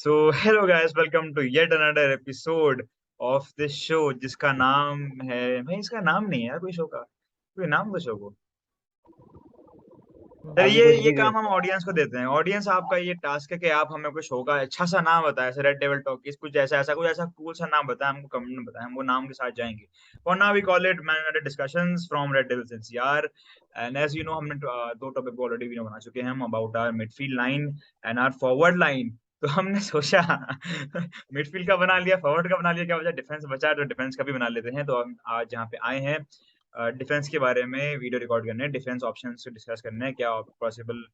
So, hello guys, welcome to yet another episode of this show जिसका नाम है भाई इसका नाम नहीं है यार कोई शो का कोई नाम दो शो को। सर अभी कुछ ये भी काम हम ऑडियंस को देते हैं। ऑडियंस आपका ये टास्क है कि आप हमें कोई शो का अच्छा सा नाम बताएं, जैसे रेड डेविल टॉकीज, कुछ ऐसा कुछ ऐसा कूल सा नाम बताएं, हमको कमेंट में बताएं, हम वो नाम के साथ जाएंगे। For now we call it main discussions from Red Devils NCR. And as you know हमने दो टॉपिक ऑलरेडी वीडियो बना चुके हैं हम about our midfield line and our forward line. तो हमने सोचा मिडफील्ड का बना लिया, फॉरवर्ड का बना लिया, क्या वजह डिफेंस बचा तो डिफेंस का भी बना लेते हैं। तो हम आज यहाँ पे आए हैं डिफेंस के बारे में वीडियो रिकॉर्ड करने, डिफेंस ऑप्शंस डिस्कस करने, क्या पॉसिबल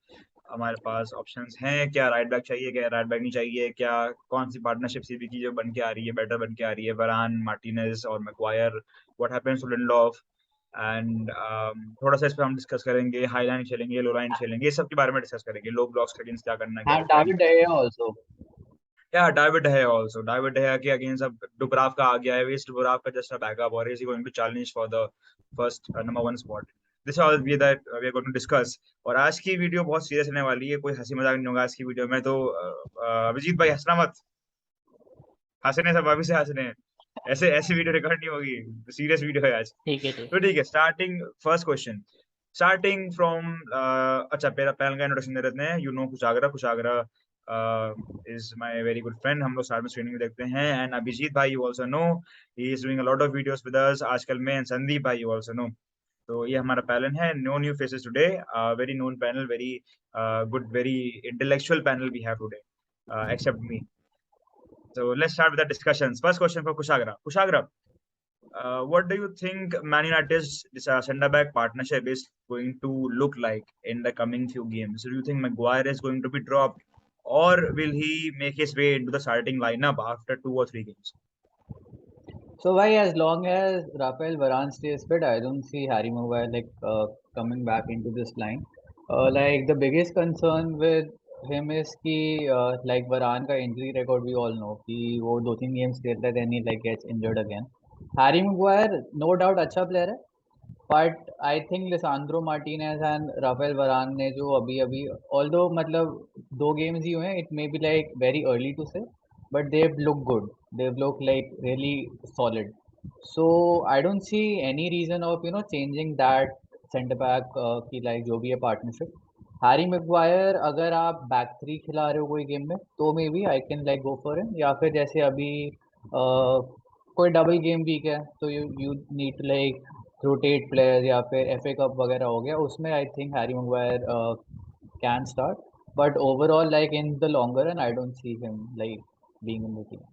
हमारे पास ऑप्शंस हैं, क्या राइट बैक चाहिए, क्या राइट बैक नहीं चाहिए, क्या कौन सी पार्टनरशिप सीबी की जो बन के आ रही है, बेटर बन के आ रही है, वरान, मार्टिनेज और Maguire, what happens to Lindelof and थोड़ा सा इस पर हम डिस्कस करेंगे। हाई लाइन खेलेंगे, लो लाइन खेलेंगे, ये सब के बारे में डिस्कस करेंगे। लो ब्लॉक्स के अगेंस्ट क्या करना है, क्या क्या नहीं David De करना। Gea also. Yeah, David De Gea also. David De Gea के against अब Dubravka आ गया है. Is Dubravka just a backup or is he going to challenge for the first number one spot? This is all we are going to discuss. और आज की video बहुत serious रहने वाली है, कोई हंसी मजाक नहीं होगा आज की वीडियो में। तो अभिजीत भाई हंसना मत, हंसने सब अभी से हंसने हैं। ऐसे ऐसी वीडियो रिकॉर्ड नहीं होगी, सीरियस वीडियो है आज। ठीक है ठीक तो ठीक है, starting first question, starting from अच्छा पहला पहला का इंट्रोडक्शन दे देते हैं। You know Kushagra is my very good friend, हम लोग साथ में स्क्रीनिंग में देखते हैं। एंड अभिजीत भाई you also know, he is doing a lot of videos with us आजकल में। एंड संदीप भाई यू आल्सो नो। तो ये हमारा पैनल है, no new faces today, very known panel, very good, very intellectual panel we have today except me. So let's start with the discussions. First question for Kushagra. Kushagra, what do you think Man United's centre back partnership is going to look like in the coming few games? Do you think Maguire is going to be dropped, or will he make his way into the starting lineup after 2 or 3 games? So why, as long as Rafael Varane stays fit, I don't see Harry Maguire coming back into this line. Like the biggest concern with him is कि like Varane का injury record we all know कि वो 2-3 games खेलता है then he like gets injured again. Harry Maguire no doubt अच्छा player है, but I think Lisandro Martinez and Rafael Varane ने जो अभी although मतलब 2 games ही हुए हैं, it may be like very early to say, but they've looked good. They've looked like really solid. So I don't see any reason of changing that centre back की like जो भी है partnership. Harry Maguire अगर आप back three खिला रहे हो कोई गेम में तो maybe I can like go for him, या फिर जैसे अभी कोई डबल गेम वीक है तो you need to like rotate players, या फिर एफए कप वगैरह हो गया उसमें I think Harry Maguire can start, but overall like in the longer run I don't see him like being in the team.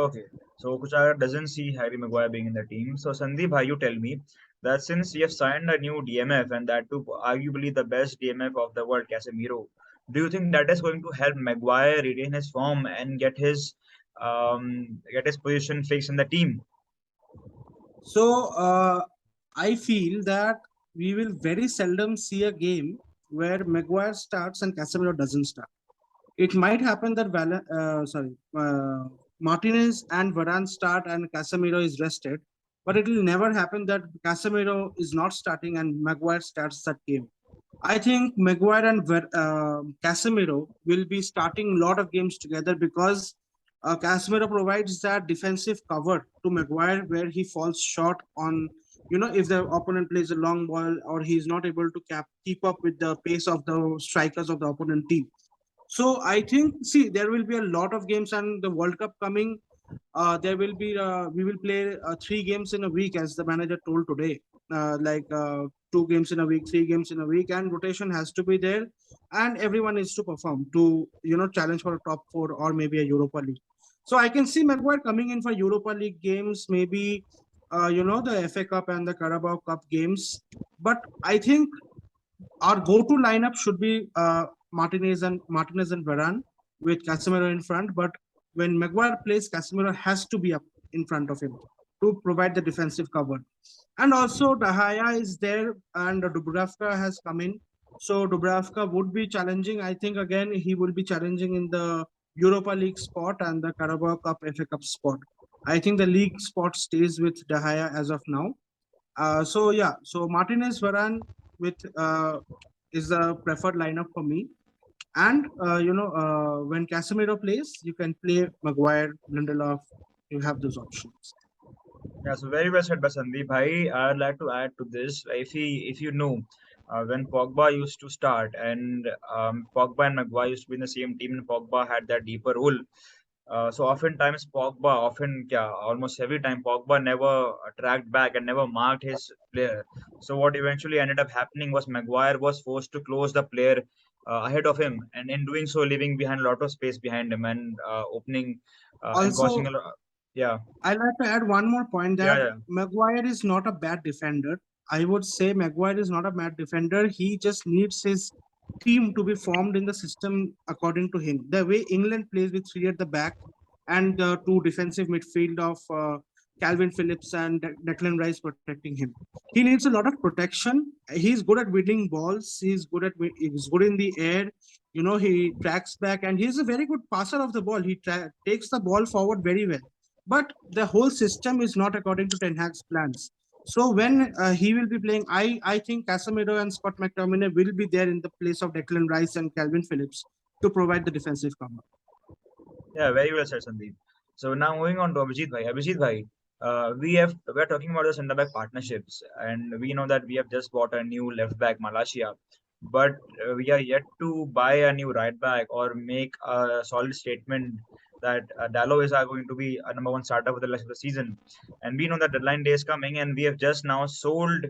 Okay, so Kuchara doesn't see Harry Maguire being in the team. So Sandeep, you tell me that since you have signed a new DMF and that too arguably the best DMF of the world, Casemiro, do you think that is going to help Maguire retain his form and get his position fixed in the team? So I feel that we will very seldom see a game where Maguire starts and Casemiro doesn't start. It might happen that Martinez and Varane start and Casemiro is rested, but it will never happen that Casemiro is not starting and Maguire starts that game. I think Maguire and Casemiro will be starting a lot of games together because Casemiro provides that defensive cover to Maguire where he falls short on, if the opponent plays a long ball or he's not able to keep up with the pace of the strikers of the opponent team. So I think, see, there will be a lot of games and the World Cup coming. We will play 3 games in a week, as the manager told today. 2 games in a week, 3 games in a week, and rotation has to be there, and everyone needs to perform to challenge for a top 4 or maybe a Europa League. So I can see Maguire coming in for Europa League games, maybe the FA Cup and the Carabao Cup games. But I think our go-to lineup should be Martinez and Varane with Casemiro in front. But when Maguire plays, Casemiro has to be up in front of him to provide the defensive cover. And also De Gea is there and Dubravka has come in. So Dubravka would be challenging. I think again he will be challenging in the Europa League spot and the Carabao Cup FA Cup spot. I think the league spot stays with De Gea as of now. So Martinez Varane with is the preferred lineup for me. And when Casemiro plays, you can play Maguire, Lindelof. You have those options. Yeah, so very well said by Sandeep. Bhai, I'd like to add to this. If you know, when Pogba used to start and Pogba and Maguire used to be in the same team, and Pogba had that deeper role. So oftentimes Pogba, almost every time Pogba never tracked back and never marked his player. So what eventually ended up happening was Maguire was forced to close the player ahead of him, and in doing so, leaving behind a lot of space behind him and opening and causing Also, a lot. Yeah, I'd like to add one more point yeah, that yeah. Maguire is not a bad defender. I would say Maguire is not a bad defender. He just needs his team to be formed in the system according to him. The way England plays with three at the back and the two defensive midfield of Calvin Phillips and Declan Rice protecting him. He needs a lot of protection. He's good at winning balls. He's good in the air. He tracks back and he's a very good passer of the ball. He takes the ball forward very well, but the whole system is not according to Ten Hag's plans. So when he will be playing, I think Casemiro and Scott McTominay will be there in the place of Declan Rice and Calvin Phillips to provide the defensive cover. Yeah, very well said, Sandeep. So now moving on to Abhijit Bhai. Abhijit Bhai, we're talking about the centre back partnerships, and we know that we have just bought a new left back, Malaysia, but we are yet to buy a new right back or make a solid statement that Dallo is going to be a number one starter for the rest of the season. And we know that deadline day is coming, and we have just now sold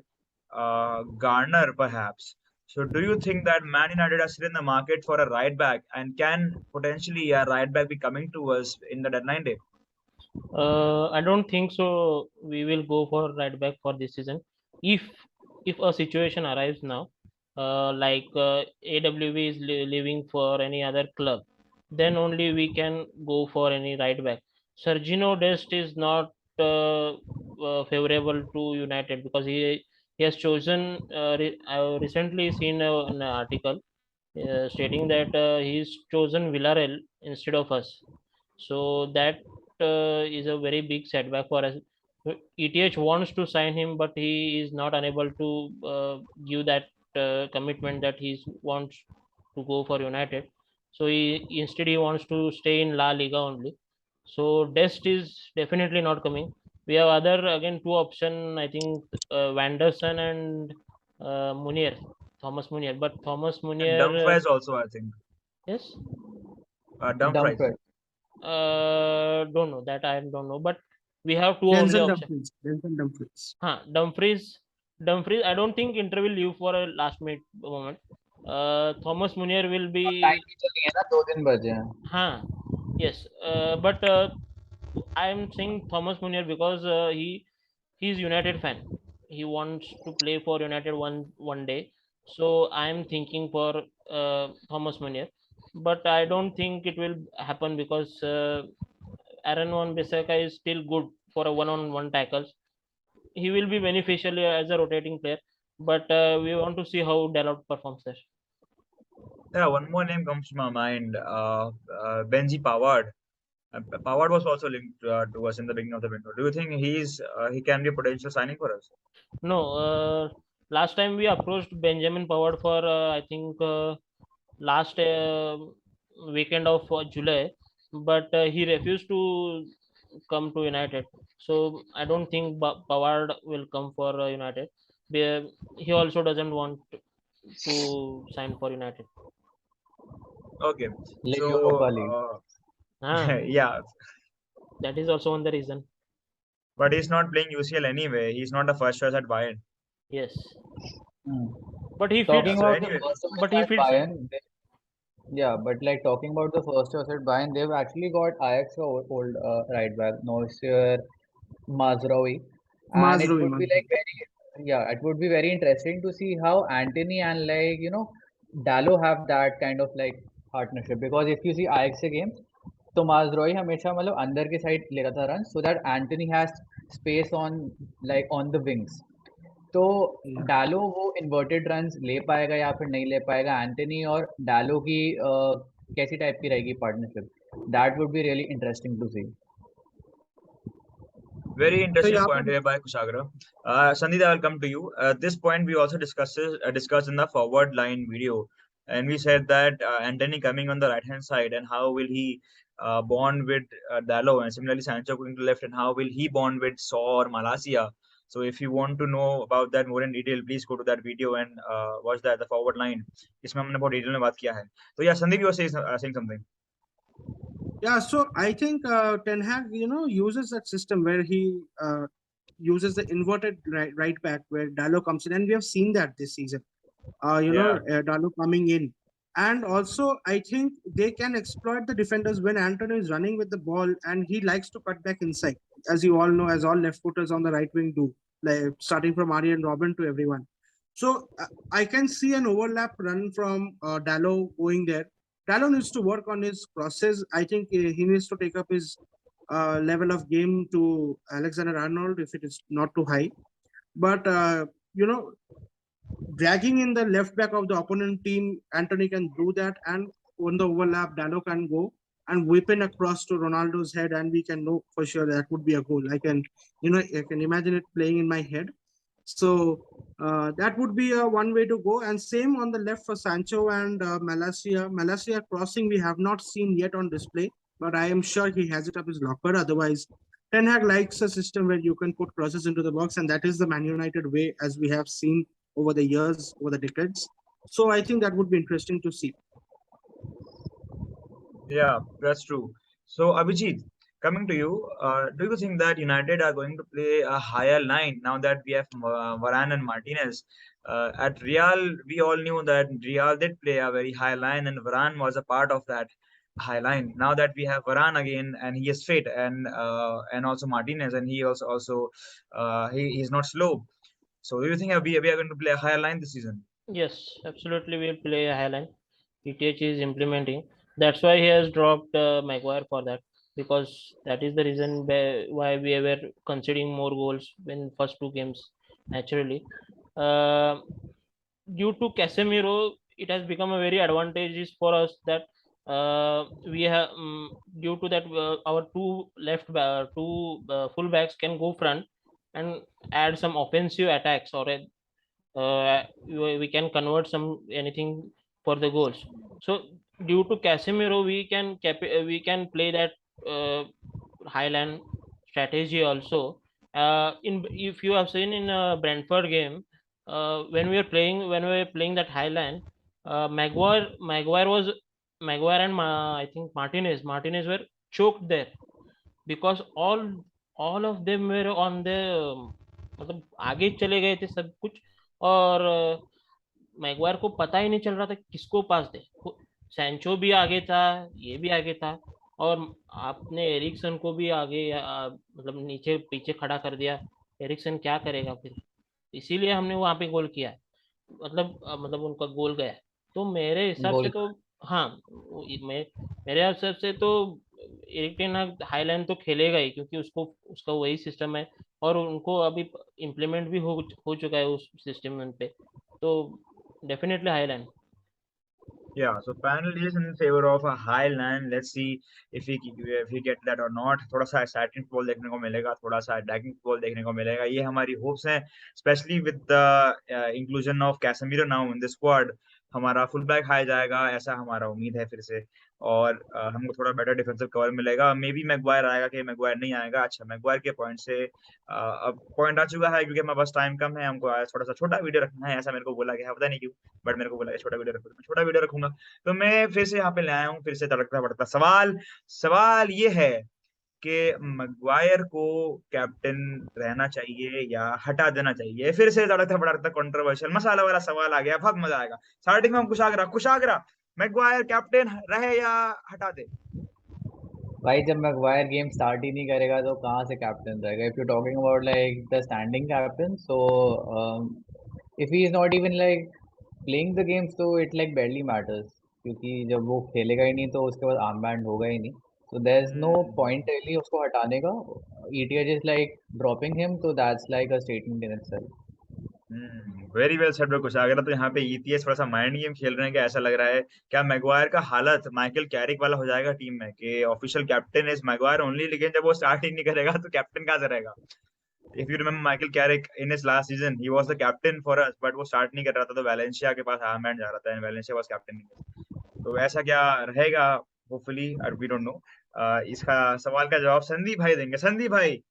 Garner, perhaps. So, do you think that Man United are still in the market for a right back, and can potentially a right back be coming to us in the deadline day? I don't think so. We will go for right back for this season. If if a situation arrives now, like AWB is leaving for any other club, then only we can go for any right back. Sergino Dest is not favorable to United because he has chosen. I recently seen an article stating that he's chosen Villarreal instead of us. So that is a very big setback for us. ETH wants to sign him, but he is not unable to give that commitment that he wants to go for United. So he wants to stay in La Liga only. So Dest is definitely not coming. We have other again two option. I think Vanderson and Munier, Thomas Munier. But Thomas And Munier, Dumfries also, I think. yes, Dumfries. Dumfries. don't know that I don't know. But we have two only Denzel option. Dumfries. Denzel Dumfries. Dumfries. I don't think Inter will leave for a last minute moment. Thomas Munier will time be. ही चल रही है ना 2 दिन बचे हैं Huh. Yes. But I'm saying Thomas Munier because he's United fan. He wants to play for United one day. So I'm thinking for Thomas Munier. But I don't think it will happen because Aaron wan-bissaka is still good for a one-on-one tackles. He will be beneficial as a rotating player, but we want to see how Dalot performs there. Yeah, one more name comes to my mind. Benji Pavard. Pavard was also linked to us in the beginning of the window. Do you think he can be a potential signing for us? No, last time we approached Benjamin Pavard for I think last weekend of July, but he refused to come to United. So I don't think Pavard will come for United. He also doesn't want to sign for United. Okay, like so Europa League. Ah, yeah, that is also one the reason. but he's not playing UCL anyway. He's not a first choice at Bayern. Yes, Hmm. but he Yeah. Talking fits. So about the anyway, first But choice he at fits. Bayern, yeah, but like talking about the first choice at Bayern, they've actually got Ajax old right back, Noisier Mazraoui, and it Mazraoui, would be like Mazraoui. very, yeah, it would be very interesting to see how Antony and like Dallo have that kind of like partnership because if you see Ajax के games, तो Mazraoui हमेशा मतलब अंदर के side ले रहा था runs so that Antony has space on like on the wings. तो Yeah. डालो वो इन्वर्टेड रन्स ले पाएगा या फिर नहीं ले पाएगा एंटनी और डालो की कैसी टाइप की रहेगी partnership that would be really interesting to see very So interesting yeah, point here by Kushagra. Sandeep, I will come to you. At this point, we also discussed in the forward line video. and we said that Antony coming on the right hand side, and how will he bond with Dalot, and similarly Sancho going to left, and how will he bond with Shaw or Malacia. So if you want to know about that more in detail, please go to that video and watch that, the forward line. इसमें हमने बहुत detail में बात किया है. तो yeah, Sandeep, you were saying something. Yeah, so I think Ten Hag, uses that system where he uses the inverted right back where Dalot comes in, and we have seen that this season. Yeah. Dalot coming in, and also I think they can exploit the defenders when Antony is running with the ball, and he likes to cut back inside, as you all know, as all left footers on the right wing do, like starting from Arjen Robben to everyone. So I can see an overlap run from Dalot going there. Dalot needs to work on his crosses. I think he needs to take up his level of game to Alexander Arnold if it is not too high. But dragging in the left back of the opponent team, Antony can do that, and on the overlap, Dalot can go and whip in across to Ronaldo's head, and we can know for sure that would be a goal. I can imagine it playing in my head. So that would be one way to go. And same on the left for Sancho and Malacia. Malacia crossing we have not seen yet on display, but I am sure he has it up his locker. Otherwise, Ten Hag likes a system where you can put crosses into the box, and that is the Man United way, as we have seen over the years, over the decades. So I think that would be interesting to see. Yeah, that's true. So, Abhijit, coming to you, do you think that United are going to play a higher line now that we have Varane and Martinez? At Real, we all knew that Real did play a very high line, and Varane was a part of that high line. Now that we have Varane again, and he is fit, and also Martinez, and he also he's not slow. So, do you think we are going to play a higher line this season? Yes, absolutely. We'll play a high line. PTH is implementing. That's why he has dropped Maguire for that, because that is the reason why we were conceding more goals in first two games. Naturally, due to Casemiro, it has become a very advantageous for us that we have due to that our two full backs can go front and add some offensive attacks, or we can convert anything for the goals. So due to Casemiro, we can play that highland strategy also. If you have seen in a Brentford game, when we were playing that highland, Maguire and I think Martinez were choked there, because all of them were on the मतलब आगे चले गए थे सब कुछ, और Maguire को पता ही नहीं चल रहा था किसको पास दे. सैंचो भी आगे था, ये भी आगे था, और आपने एरिक्सन को भी आगे मतलब नीचे पीछे खड़ा कर दिया. एरिक्सन क्या करेगा फिर? इसीलिए हमने वहां पे गोल किया है. मतलब उनका गोल गया. तो मेरे हिसाब से तो हाँ, मेरे हिसाब से तो एरिक टेन हाग हाईलाइन तो खेलेगा ही, क्योंकि उसका वही सिस्टम है, और उनको अभी इम्प्लीमेंट भी हो चुका है उस सिस्टम पे. तो definitely highline. Yeah, so panel is in favor of a high line. Let's see if we get that or not. थोड़ा सा attacking football देखने को मिलेगा, थोड़ा सा attacking football देखने को मिलेगा. ये हमारी hopes हैं, especially with the inclusion of Casemiro now in the squad. हमारा full back high जाएगा, ऐसा हमारा उम्मीद है फिर से. और हमको थोड़ा बेटर डिफेंसिव कवर मिलेगा. मे बी मैगवायर आएगा कि मैगवायर नहीं आएगा. अच्छा, मैगवायर के पॉइंट से अब पॉइंट आ चुका है, क्योंकि हमारे पास टाइम कम है. हमको थोड़ा सा छोटा वीडियो रखना है, ऐसा मेरे को बोला गया है, पता नहीं क्यों, बट मेरे को बोला गया छोटा वीडियो रखो. मैं छोटा वीडियो रखूंगा. तो मैं फिर से यहाँ पे ले आया हूँ, फिर से तड़कता पड़ता सवाल ये है कि मैगवायर को कैप्टन रहना चाहिए या हटा देना चाहिए. फिर से तड़कता पड़ता कंट्रोवर्शियल मसाला वाला सवाल आ गया, बहुत मजा आएगा. स्टार्टिंग में हम कुशागरा मैगवायर कैप्टन रहे या हटा दे? भाई जब मैगवायर गेम स्टार्ट ही नहीं करेगा तो कहाँ से कैप्टन रहेगा? If you talking about like the standing captain, so if he is not even like playing the games, तो इट लाइक barely मैटर्स, क्योंकि जब वो खेलेगा ही नहीं तो उसके बाद आर्म बैंड होगा ही नहीं. So there's no point really उसको हटाने का. ETH is like dropping him, so that's like a statement in itself. Very well said Kushagra. तो यहाँ पे ईपीएस थोड़ा सा माइंड गेम खेल रहे हैं, क्या ऐसा लग रहा है? क्या मैगवायर का हालत माइकल कैरिक वाला हो जाएगा टीम में कि official captain is Maguire only, लेकिन जब वो स्टार्ट ही नहीं करेगा तो कैप्टन कहाँ से रहेगा? If you remember Michael Carrick in his last season, he was the captain for us, but वो start नहीं कर रहा था, तो वैलेंशिया के पास आर्मबैंड जा रहा था, and Valencia was captain. तो ऐसा क्या रहेगा? Hopefully, we don't know. इसका सवाल का जवाब संदीप भाई देंगे. संदीप भाई,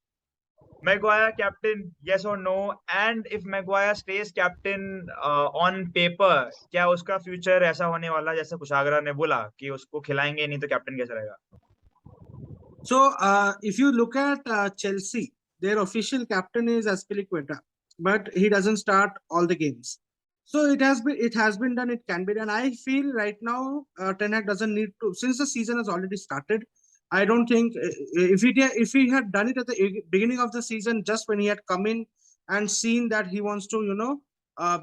Maguire captain, yes or no? And if Maguire stays captain on paper, क्या उसका future ऐसा होने वाला जैसे कुशागरा ने बोला कि उसको खिलाएंगे नहीं तो कैप्टन कैसे रहेगा? So, if you look at Chelsea, their official captain is Azpilicueta, but he doesn't start all the games. So it has been done. It can be done. I feel right now Ten Hag doesn't need to, since the season has already started. I don't think if he had done it at the beginning of the season, just when he had come in and seen that he wants to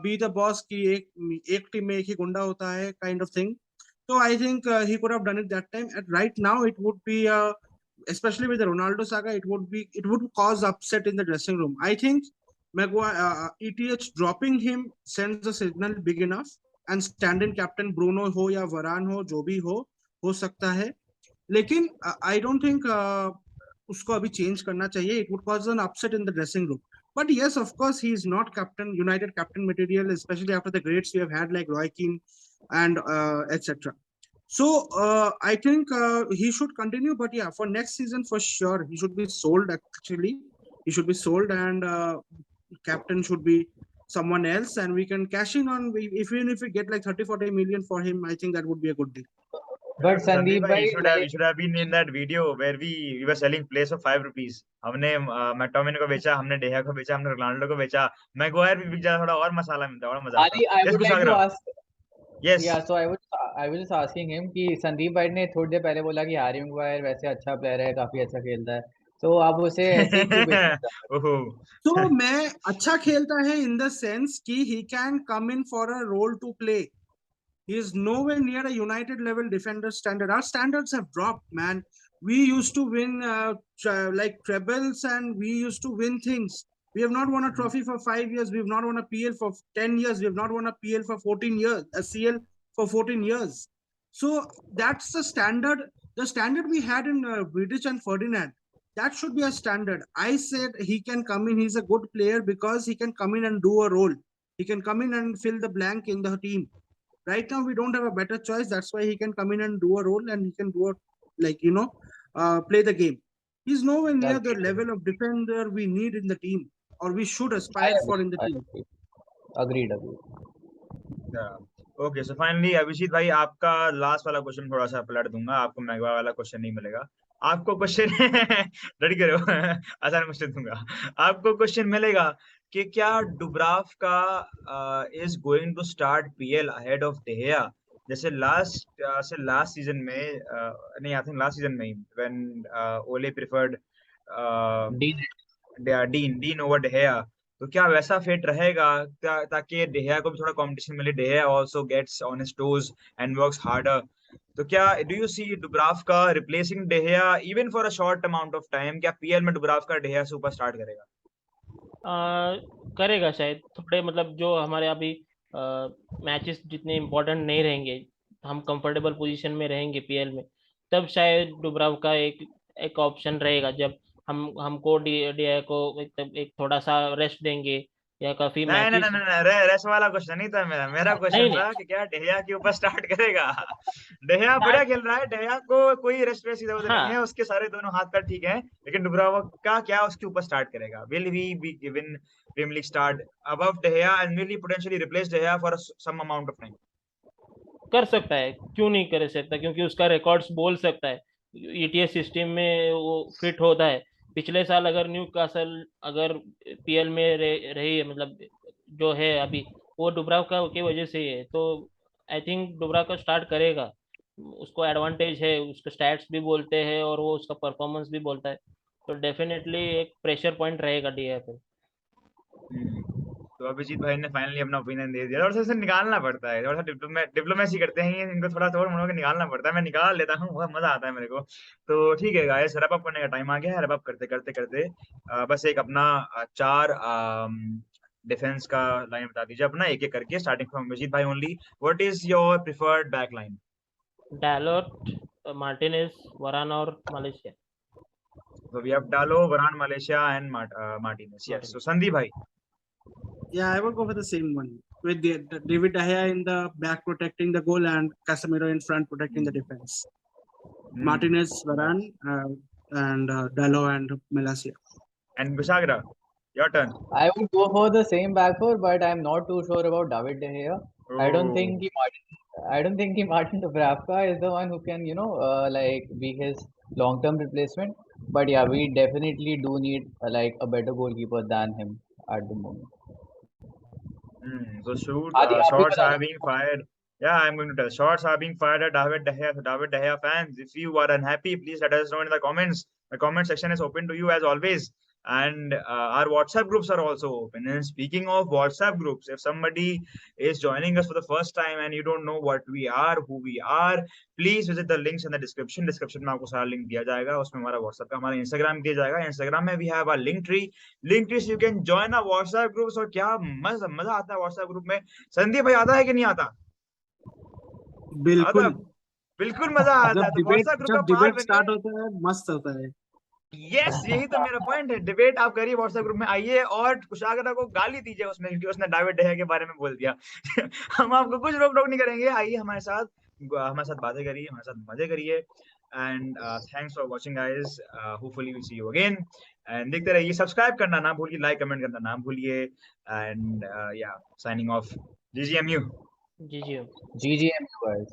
be the boss ki ek team mein ek hi gunda hota hai kind of thing. So I think he could have done it that time. And right now it would be especially with the Ronaldo saga, it would cause upset in the dressing room. I think Maguire, ETH dropping him sends a signal big enough, and stand-in captain Bruno ho या Varane हो, जो भी हो सकता है. लेकिन I don't think उसको अभी change करना चाहिए. It would cause an upset in the dressing room. But yes, of course, he is not United captain material, especially after the greats we have had like Roy Keane and etc. So I think he should continue, but yeah, for next season for sure he should be sold. Actually, he should be sold, and captain should be someone else, and we can cash in on even if we get like 30-40 million for him. I think that would be a good deal. But Sandeep Sandeep bhai, bhai, you should have been in that video where we were selling place for 5 rupees. हमने मैक्टोमिनी को बेचा, हमने डेहा को बेचा, हमने Ronaldo को बेचा, Maguire भी बिक जाता, थोड़ा और मसाला मिलता, और मजा आता. Ali, I Yes, would like to कुशागरा. ask. Yes. Yeah, so I was just asking him कि संदीप भाई ने थोड़ी देर पहले बोला कि हैरी मैग्वायर वैसे अच्छा प्लेयर है, काफी अच्छा खेलता है, तो आप उसे ऐसे ही क्यों बेचना चाहते ओहो. So मैं अच्छा खेलता है in the sense कि he can come in for a role to play. He is nowhere near a United level defender standard. Our standards have dropped, man. We used to win like trebles, and we used to win things. We have not won a trophy for 5 years. We have not won a PL for 10 years. We have not won a PL for 14 years, a CL for 14 years. So that's the standard. The standard we had in Vidic and Ferdinand. That should be a standard. I said he can come in. He's a good player because he can come in and do a role. He can come in and fill the blank in the team. Right now we don't have a better choice. That's why he can come in and do a role, and he can do play the game. He's nowhere near the level of defender we need in the team, or we should aspire for in the team. Agreed. Okay, so finally Abhijeet भाई, आपका last वाला question थोड़ा सा पलट दूंगा, आपको Maguire वाला question नहीं मिलेगा. आपको क्वेश्चन रेडी करो, आसान क्वेश्चन दूंगा. आपको क्वेश्चन मिलेगा कि क्या Dubravka is going to start PL ahead of De Gea, जैसे लास्ट सीजन में नहीं, आई थिंक लास्ट सीजन में when Ole preferred Dean over De Gea, तो क्या वैसा फेट रहेगा ताकि डेहिया को भी थोड़ा कंपटीशन मिले, De Gea also gets on his toes and works harder. तो क्या do you see Dubravka replacing De Gea even for a short amount of time? क्या पीएल में डुब्राव्का डेहिया से ऊपर स्टार्ट करेगा? करेगा शायद, थोड़े मतलब जो हमारे अभी मैचेस जितने इम्पोर्टेंट नहीं रहेंगे, हम कंफर्टेबल पोजीशन में रहेंगे पीएल में, तब शायद डुब्राव्का एक ऑप्शन रहेगा. जब हमको डीआई को एक थोड़ा सा रेस्ट देंगे या काफी मैचेस. नहीं, रेस्ट वाला क्वेश्चन नहीं था मेरा क्वेश्चन था कि क्या डेहिया के ऊपर स्टार्ट करेगा? डेहिया बढ़िया खेल रहा है, डेहिया को कोई रेस्ट वेस्ट इधर उधर नहीं है, उसके सारे दोनों हाथ पैर ठीक है, लेकिन डुब्राव्का क्या उसके ऊपर स्टार्ट करेगा? Will he be given Premier League start above De Gea and will he potentially replace De Gea for some amount of time? कर सकता है, क्यों नहीं कर सकता, क्योंकि उसका रिकॉर्ड्स बोल सकता है, ईटीएस सिस्टम में वो फिट होता है. पिछले साल अगर न्यूकासल अगर पीएल में रही है, मतलब जो है अभी, वो डुब्राव्का की वजह से ही है. तो आई थिंक डुब्राव्का स्टार्ट करेगा, उसको एडवांटेज है, उसके स्टैट्स भी बोलते हैं और वो उसका परफॉर्मेंस भी बोलता है, तो डेफिनेटली एक प्रेशर पॉइंट रहेगा डीआई पे. तो अभिजीत भाई ने फाइनली अपना ओपिनियन दे दिया, थोड़ा सा निकालना पड़ता है, थोड़ा सा डिप्लोमेसी करते हैं इनको, थोड़ा थोड़ा मोड़ के निकालना पड़ता है. मैं निकाल लेता हूँ, बहुत मजा आता है मेरे को. तो ठीक है गाइस, रैप अप करने का टाइम आ गया है. रैप अप करते करते करते बस एक अपना 4 डिफेंस का लाइन बता दीजिए अपना, एक एक करके, स्टार्टिंग फ्रॉम अभिजीत भाई only. What is your preferred back line? Dalot, Martinez, Varane और Malacia. So we have Dalo, Varane, Malaysia, and Martinez. Yes. So Sandeep bhai. Yeah, I will go for the same one with the David De Gea in the back protecting the goal and Casemiro in front protecting the defense. Martinez, Varane, and Dalot and Malaysia. And Bishagra, your turn. I would go for the same back four, but I'm not too sure about David De Gea. I don't think Martin Dubravka is the one who can, like be his long-term replacement. But yeah, we definitely do need like a better goalkeeper than him at the moment. So Adi, आप भी shots बता are दो। being fired. Yeah, I'm going to tell. Shots are being fired at David De Gea. So David De Gea fans, if you are unhappy, please let us know in the comments. The comment section is open to you as always. And our WhatsApp groups are also open. And speaking of WhatsApp groups, if somebody is joining us for the first time and you don't know what we are, who we are, please visit the links in the description. Description में आपको सारा link दिया जाएगा. उसमें हमारा WhatsApp का हमारा Instagram दिया जाएगा. Instagram में we have our link tree. Link tree so you can join our WhatsApp groups. और क्या मजा आता है WhatsApp group में. संदीप भाई आता है कि नहीं आता? आता है. बिल्कुल बिल्कुल मजा आता है. तो WhatsApp group का जब पार्ट डिबेट बनिए. स्टार्ट होता है मस्त होता है। यस यही तो मेरा पॉइंट है. डिबेट आप करिए WhatsApp ग्रुप में आइए और कुशागरा को गाली दीजिए उसमें क्योंकि उसने डेविड डे के बारे में बोल दिया. हम आपको कुछ रोक टोक नहीं करेंगे. आइए हमारे साथ बातें करिए, हमारे साथ मजे करिए. And thanks for watching guys. Hopefully we see you again. And देखते रहिए. सब्सक्राइब करना ना भूलिए, लाइक कमेंट करना ना भूलिए. एंड या signing off. GGMU. GGM. GGM guys.